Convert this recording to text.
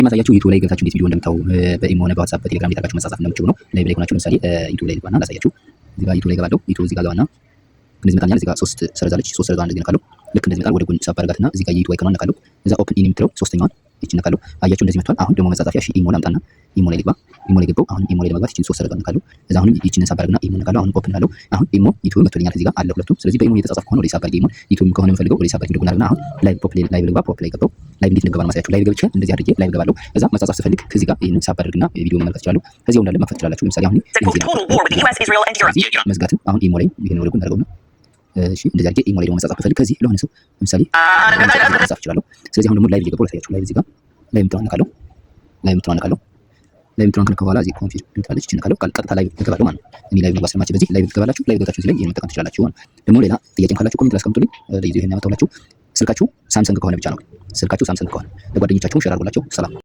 የማሳያችሁ ዩቲዩብ ላይ ገብታችሁ እንዴት ቪዲዮ እንደምታው በኢሞ ሆነ በዋትስአፕ በቴሌግራም እንዴት መጻጻፍ እንደምትችሉ ነው። ላይቭ ላይ ሆናችሁ ለምሳሌ ዩቲዩብ ላይ ልግባና ላሳያችሁ። እዚህ ጋር ዩቲዩብ ላይ ገባለሁ። ዩቲዩብ እዚህ ጋር ገባና እንደዚህ መጣኛል። እዚህ ጋር 3 ሰረዛለች። 3 ሰረዛ እንደዚህ ነካለሁ። ልክ እንደዚህ መጣል ወደ ጎን ሳብ አድርጋትና እዚህ ጋር የዩቲዩብ አይኮኗን ነካለሁ። እዛ ኦፕን ኢን የምትለው ሶስተኛዋን እቺ ነካለሁ። አያችሁ እንደዚህ መጥቷል። አሁን ደግሞ መጻጻፊያ እሺ ኢሞ ላምጣና ኢሞ ላይ ልግባ። ኢሞ ላይ ገባው። አሁን ኢሞ ላይ ለመግባት እቺን 3 ሰረዛ ነካለሁ። እዛ አሁን እቺን ሳብ አድርግና ኢሞ ነካለሁ። አሁን ኦፕን አለው። አሁን ኢሞ ዩቲዩብ መጥቶልኛል። እዚህ ጋር አለ ሁለቱም። ስለዚህ በኢሞ እየተጻጻፍኩ ከሆነ ወደ ሳብ አድርጌ ኢሞ ዩቲዩብ ከሆነ የምፈልገው ወደ ሳብ አድርጌ ደግሞና አሁን ላይቭ ፖፕ ላይ ልግባ። ፖፕ ላይ ገባው። ላይቭ እንዴት እንደገባ ማሳያችሁ። ላይቭ ገብቼ እንደዚህ አድርጌ ላይቭ ገባለሁ። እዛ መጻጻፍ ስፈልግ ከዚህ ጋር ይሄንን ሳብ አድርግና ቪዲዮ መመልከት ይችላሉ። ከዚያው እንዳለ መክፈት ይችላልላችሁ። ለምሳሌ አሁን መዝጋትም አሁን ኢሞ ላይ ይሄን ወደ ጎን አድርገውና እሺ እንደዚህ አድርጌ ኢሞ ላይ ደግሞ መጻጻፍ ፈልግ ከዚህ ለሆነ ሰው ለምሳሌ መጻጻፍ ይችላልው። ስለዚህ አሁን ደግሞ ላይቭ እየገባሁ ላሳያችሁ። ላይቭ እዚህ ጋር ላይቭ ምትለዋን ነካለሁ። ላይቭ ምትለዋን ነካለሁ። ላይቭ ምትለዋን ከነካሁ በኋላ እዚህ ኮንፊውዝ እንትላለች እቺ ነካለሁ። ቀጥታ ላይቭ እገባለሁ ማለት ነው። እኔ ላይቭ መግባት ስለማልችል በዚህ ላይቭ ትገባላችሁ። ላይቭ ገብታችሁ እዚህ ላይ ይሄን መጠቀም ትችላላችሁ። ደግሞ ሌላ ጥያቄም ካላችሁ ኮሜንት ላይ አስቀምጡልኝ። ለጊዜው ይሄን ያመጣሁላችሁ። ስልካችሁ ሳምሰንግ ከሆነ ብቻ ነው። ስልካችሁ ሳምሰንግ ከሆነ ለጓደኞቻችሁ ሼር አድርጉላችሁ። ሰላም